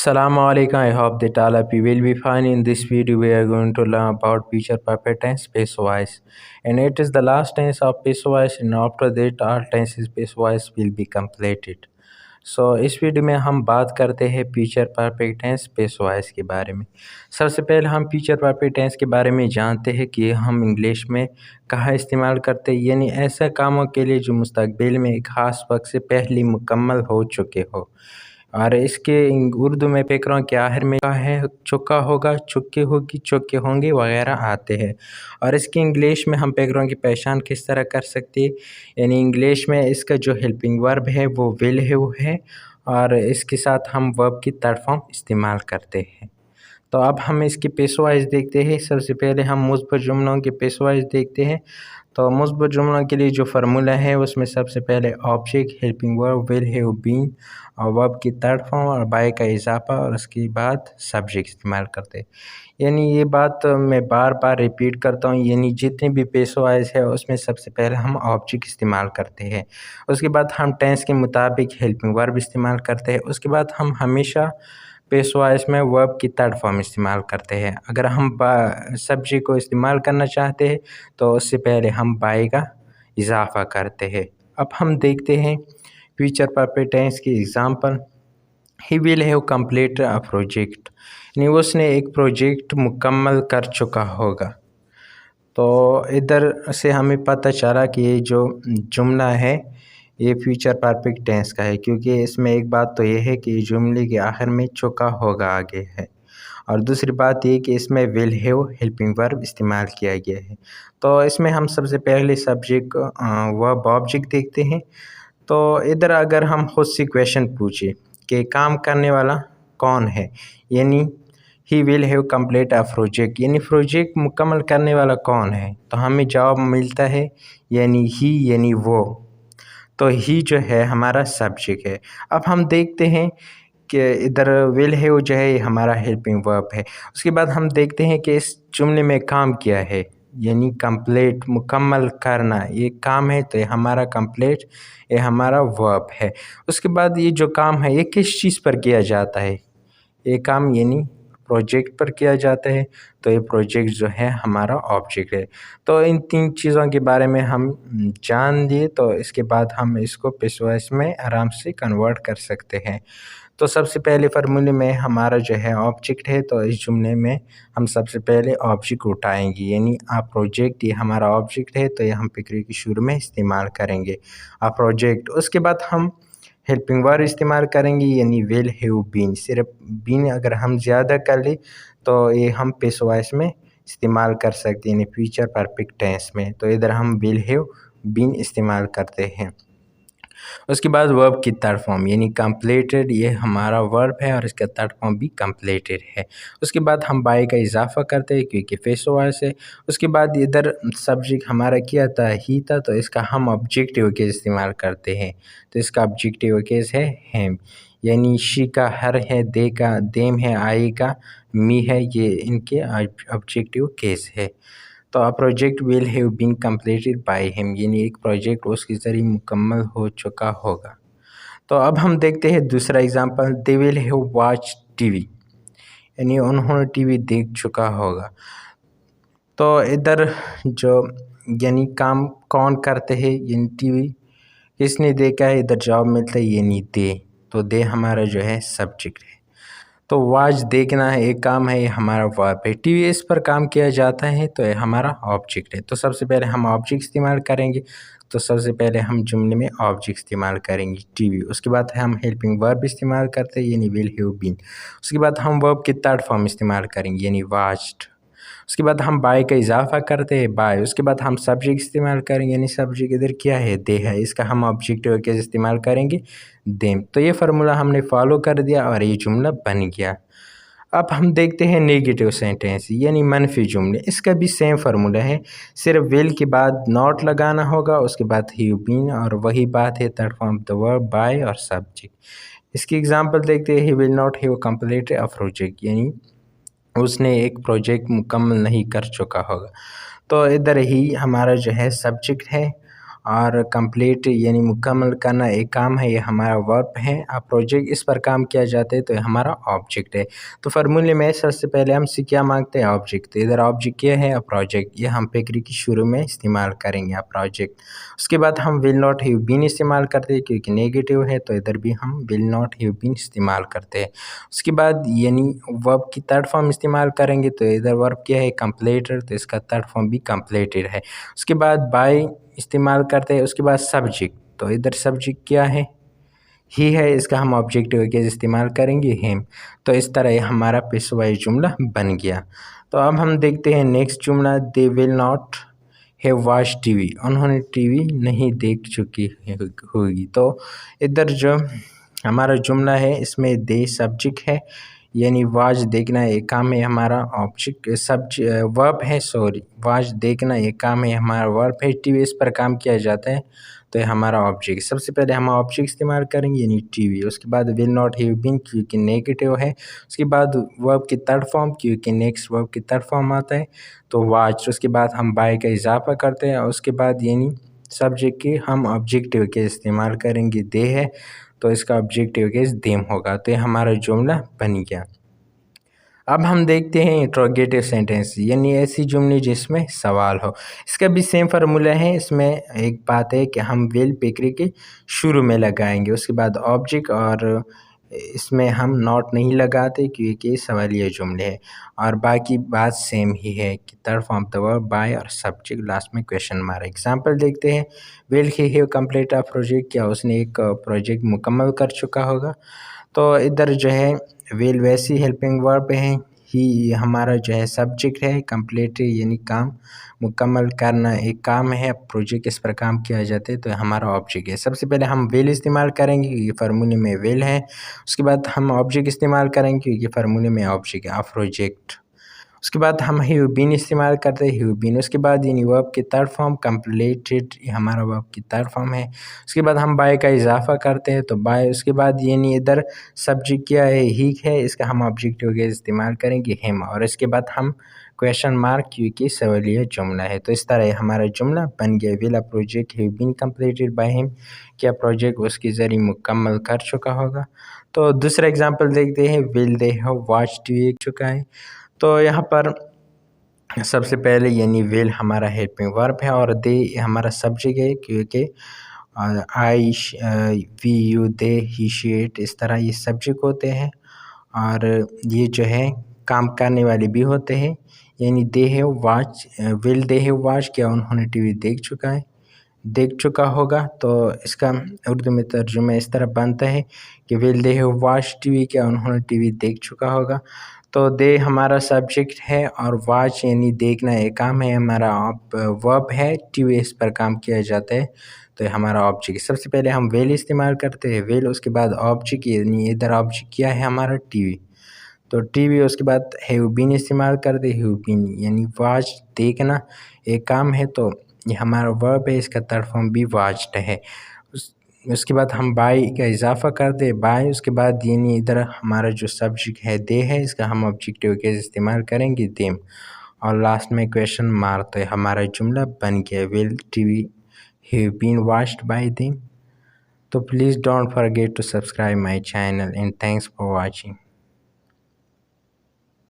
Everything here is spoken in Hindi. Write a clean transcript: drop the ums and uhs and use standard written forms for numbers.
Assalamu alaikum. I hope that all of you will be fine. In this video, we are going to learn about future perfect tense passive voice, and it is the last tense of passive voice. And after that, all tenses passive voice will be completed. सो इस वीडियो में हम बात करते हैं future perfect tense passive voice के बारे में। सबसे पहले हम फ्यूचर परफेक्ट टेंस के बारे में जानते हैं कि हम इंग्लिश में कहाँ इस्तेमाल करते हैं, यानी ऐसे कामों के लिए जो मुस्तकबिल में एक ख़ास वक्त से पहले मुकम्मल हो चुके हो। और इसके उर्दू में पैकरों के आखिर में का है चुका होगा, चुके होगी, चुके होंगे वगैरह आते हैं। और इसकी इंग्लिश में हम पैकरों की पहचान किस तरह कर सकते हैं, यानी इंग्लिश में इसका जो हेल्पिंग वर्ब है वो विल है और इसके साथ हम वर्ब की थर्ड फॉर्म इस्तेमाल करते हैं। तो अब हम इसके पेसिव वॉइस देखते हैं। सबसे पहले हम मुस्बत जुमलों के पेसिव वॉइस देखते हैं। तो मुस्बत जुमलों के लिए जो फार्मूला है उसमें सबसे पहले ऑब्जेक्ट, हेल्पिंग वर्ब, विल है, बीन और वर्ब की थर्ड फॉर्म और बाय का इजाफा और उसके बाद सब्जेक्ट इस्तेमाल करते हैं। यानी ये बात मैं बार बार रिपीट करता हूँ, यानी जितने भी पेसिव वॉइस है उसमें सबसे पहले हम ऑब्जेक्ट इस्तेमाल करते हैं, उसके बाद हम टेंस के मुताबिक हेल्पिंग वर्ब इस्तेमाल करते हैं, उसके बाद हम हमेशा पेसिव वॉइस में वर्ब की थर्ड फॉर्म इस्तेमाल करते हैं। अगर हम सब्जेक्ट को इस्तेमाल करना चाहते हैं तो उससे पहले हम बाय का इजाफा करते हैं। अब हम देखते हैं फ्यूचर परफेक्ट टेंस की example. He will have completed a project, यानी उसने एक प्रोजेक्ट मुकम्मल कर चुका होगा। तो इधर से हमें पता चला कि ये जो जुमला है ये फ्यूचर परफेक्ट टेंस का है, क्योंकि इसमें एक बात तो ये है कि जुमले के आखिर में चुका होगा आगे है, और दूसरी बात ये कि इसमें विल हैव हेल्पिंग वर्ब इस्तेमाल किया गया है। तो इसमें हम सबसे पहले सब्जेक्ट वर्ब ऑब्जेक्ट देखते हैं। तो इधर अगर हम खुद से क्वेश्चन पूछे कि काम करने वाला कौन है, यानी he will have complete a project, यानी प्रोजेक्ट मुकम्मल करने वाला कौन है, तो हमें जवाब मिलता है यानी ही, यानी वो। तो ही जो है हमारा सब्जेक्ट है। अब हम देखते हैं कि इधर विल है वो जो है हमारा हेल्पिंग वर्ब है। उसके बाद हम देखते हैं कि इस जुमले में काम किया है, यानी कंप्लीट मुकम्मल करना, ये काम है तो ये हमारा कंप्लीट, ये हमारा वर्ब है। उसके बाद ये जो काम है ये किस चीज़ पर किया जाता है, ये काम यानी प्रोजेक्ट पर किया जाता है, तो ये प्रोजेक्ट जो है हमारा ऑब्जेक्ट है। तो इन तीन चीज़ों के बारे में हम जान लिए, तो इसके बाद हम इसको पेसिव वॉइस में आराम से कन्वर्ट कर सकते हैं। तो सबसे पहले फार्मूले में हमारा जो है ऑब्जेक्ट है, तो इस जुमले में हम सबसे पहले ऑब्जेक्ट उठाएंगे, यानी आ प्रोजेक्ट, ये हमारा ऑब्जेक्ट है तो ये हम फिक्रे की शुरू में इस्तेमाल करेंगे आ प्रोजेक्ट। उसके बाद हम हेल्पिंग वर्ब इस्तेमाल करेंगे, यानी विल हैव बीन। सिर्फ बीन अगर हम ज़्यादा कर ले तो ये हम पेसिव वॉइस में इस्तेमाल कर सकते हैं, यानी फ्यूचर परफेक्ट टेंस में। तो इधर हम विल हैव बीन इस्तेमाल करते हैं। उसके बाद वर्ब की थर्ड फॉर्म यानी कंप्लीटेड, ये हमारा वर्ब है और इसका थर्ड फॉर्म भी कंप्लीटेड है। उसके बाद हम बाय का इजाफा करते हैं क्योंकि पेसिव वॉइस है। उसके बाद इधर सब्जेक्ट हमारा क्या था, ही था, तो इसका हम ऑब्जेक्टिव केस इस्तेमाल करते हैं। तो इसका ऑब्जेक्टिव केस है हैम, यानी शी का हर है, दे का देम है, आई का मी है, ये इनके ऑब्जेक्टिव केस है। तो a project will have been completed by him, यानी एक प्रोजेक्ट उसके ज़रिए मुकम्मल हो चुका होगा। तो अब हम देखते हैं दूसरा example. They will have watch TV, यानी उन्होंने टीवी देख चुका होगा। तो इधर जो यानी काम कौन करते हैं, यानी टीवी किसने देखा है, इधर जवाब मिलता है यानी दे। तो दे हमारा जो है सब्जेक्ट है। तो वॉच देखना है, एक काम है, ये हमारा वर्ब है। टीवी इस पर काम किया जाता है तो ये हमारा ऑब्जेक्ट है। तो सबसे पहले हम ऑब्जेक्ट इस्तेमाल करेंगे। तो सबसे पहले हम जुमले में ऑब्जेक्ट इस्तेमाल करेंगे टीवी। उसके बाद हम हेल्पिंग वर्ब इस्तेमाल करते हैं, यानी विल हैव बीन। उसके बाद हम वर्ब की थर्ड फॉर्म इस्तेमाल करेंगे, यानी वॉच्ड। उसके बाद हम बाय का इजाफा करते हैं, बाय। उसके बाद हम सब्जेक्ट इस्तेमाल करेंगे, यानी सब्जेक्ट इधर क्या है, दे है, इसका हम ऑब्जेक्टिव केस इस्तेमाल करेंगे, देम। तो ये फार्मूला हमने फॉलो कर दिया और ये जुमला बन गया। अब हम देखते हैं नेगेटिव सेंटेंस, यानी मनफी जुमले। इसका भी सेम फार्मूला है, सिर्फ विल के बाद नॉट लगाना होगा, उसके बाद हैव बीन, और वही बात है third form the verb bye और सब्जेक्ट। इसकी एग्जांपल देखते हैं। He will not have completed a project, यानी उसने एक प्रोजेक्ट मुकम्मल नहीं कर चुका होगा। तो इधर ही हमारा जो है सब्जेक्ट है और कंप्लीट यानी मुकम्मल करना एक काम है, ये हमारा वर्ब है। प्रोजेक्ट इस पर काम किया जाता है तो ये हमारा ऑब्जेक्ट है। तो फार्मूले में सबसे पहले हमसे क्या मांगते हैं, ऑब्जेक्ट। तो इधर ऑब्जेक्ट क्या है, प्रोजेक्ट। ये हम पेकरी की शुरू में इस्तेमाल करेंगे प्रोजेक्ट। उसके बाद हम विल नॉट हैव बीन इस्तेमाल करते हैं क्योंकि नेगेटिव है, तो इधर भी हम विल नॉट हैव बीन इस्तेमाल करते हैं। उसके बाद यानी वर्ब की थर्ड फॉर्म इस्तेमाल करेंगे, तो इधर वर्ब क्या है, कंप्लीटेड, तो इसका थर्ड फॉर्म भी कंप्लीटेड है। उसके बाद बाय इस्तेमाल करते हैं। उसके बाद सब्जेक्ट, तो इधर सब्जेक्ट क्या है, ही है, इसका हम ऑब्जेक्टिव के इस्तेमाल करेंगे हिम। तो इस तरह ये हमारा पेशवाई जुमला बन गया। तो अब हम देखते हैं नेक्स्ट जुमला, they will not have watch TV, उन्होंने टीवी नहीं देख चुकी होगी। तो इधर जो हमारा जुमला है इसमें दे सब्जेक्ट है, यानी वाच देखना एक काम है हमारा, ऑब्जेक्ट वर्ब है, सॉरी वाच देखना एक काम है हमारा, वर्ब है, टीवी इस पर काम किया जाता है तो ये हमारा ऑब्जेक्ट। सबसे पहले हम ऑब्जेक्ट इस्तेमाल करेंगे यानी टीवी। उसके बाद विल नॉट हैव बीन क्योंकि नेगेटिव है। उसके बाद वर्ब की थर्ड फॉर्म क्योंकि नेक्स्ट वर्ब की थर्ड फॉर्म आता है तो वाच। उसके बाद हम बाय का इजाफा करते हैं। उसके बाद यानी सब्जेक्ट के हम ऑब्जेक्टिव के इस्तेमाल करेंगे, दे है तो इसका ऑब्जेक्टिव केस देम होगा। तो ये हमारा जुमला बन गया। अब हम देखते हैं इंट्रोगेटिव सेंटेंस, यानी ऐसी जुमले जिसमें सवाल हो। इसका भी सेम फार्मूला है। इसमें एक बात है कि हम विल पेकरी के शुरू में लगाएंगे, उसके बाद ऑब्जेक्ट, और इसमें हम नॉट नहीं लगाते क्योंकि सवालिया जुमले है। और बाकी बात सेम ही है कि third form the verb bye और सब्जेक्ट लास्ट में क्वेश्चन मार्क। एग्जांपल देखते हैं, will he have complete a project, क्या उसने एक प्रोजेक्ट मुकम्मल कर चुका होगा। तो इधर जो है विल वैसी हेल्पिंग वर्ब है, ही हमारा जो है सब्जेक्ट है, कंप्लीट यानी काम मुकम्मल करना एक काम है, प्रोजेक्ट इस पर काम किया जाता है तो हमारा ऑब्जेक्ट है। सबसे पहले हम विल इस्तेमाल करेंगे क्योंकि फार्मूले में विल है। उसके बाद हम ऑब्जेक्ट इस्तेमाल करेंगे क्योंकि फार्मूले में ऑब्जेक्ट है, प्रोजेक्ट। उसके बाद हम हैव बीन इस्तेमाल करते हैं, हैव बीन। उसके बाद यानी वर्ब की थर्ड फॉर्म कंप्लीटेड, हमारा वर्ब की थर्ड फॉर्म है। उसके बाद हम बाय का इजाफा करते हैं तो बाय। उसके बाद यानी इधर सब्जेक्ट क्या है, ही है, इसका हम ऑब्जेक्टिव के इस्तेमाल करेंगे हिम। और इसके बाद हम क्वेश्चन मार्क क्योंकि सवालिया जुमला है। तो इस तरह हमारा जुमला बन गया, will a project have been completed by him, क्या प्रोजेक्ट उसके ज़रिए मुकम्मल कर चुका होगा। तो दूसरा एग्जांपल देखते हैं, will they have watch TV चुका है। तो यहाँ पर सबसे पहले यानी विल हमारा हेल्पिंग वर्ब है और दे हमारा सब्जेक्ट है क्योंकि I, we, you, they, he, she, it, इस तरह ये सब्जेक्ट होते हैं। और ये जो है काम करने वाले भी होते हैं, यानी दे है वॉच, विल दे है वॉच, क्या उन्होंने टीवी देख चुका होगा। तो इसका उर्दू में तर्जुमा इस तरह बनता है कि will they have watch TV, क्या उन्होंने टीवी देख चुका होगा। तो दे हमारा सब्जेक्ट है और वॉच यानी देखना एक काम है हमारा, वर्ब है, टीवी इस पर काम किया जाता है तो ये हमारा ऑब्जेक्ट। सबसे पहले हम विल इस्तेमाल करते हैं, विल, उसके बाद ऑब्जेक्ट, यानी इधर ऑब्जेक्ट क्या है हमारा, टीवी। तो टीवी, उसके बाद हैव बीन इस्तेमाल करते, हैव बीन यानी वॉच देखना एक काम है तो ये हमारा वर्ब है, इसका थर्ड फॉर्म भी वॉच्ड है। उसके बाद हम बाय का इजाफा कर दे, बाय। उसके बाद यानी इधर हमारा जो सब्जेक्ट है दे है, इसका हम ऑब्जेक्टिव के इस्तेमाल करेंगे देम। और लास्ट में क्वेश्चन मार्क, तो हमारा जुमला बन गया, will TV have been watched by them. तो please don't forget to subscribe my channel and thanks for watching.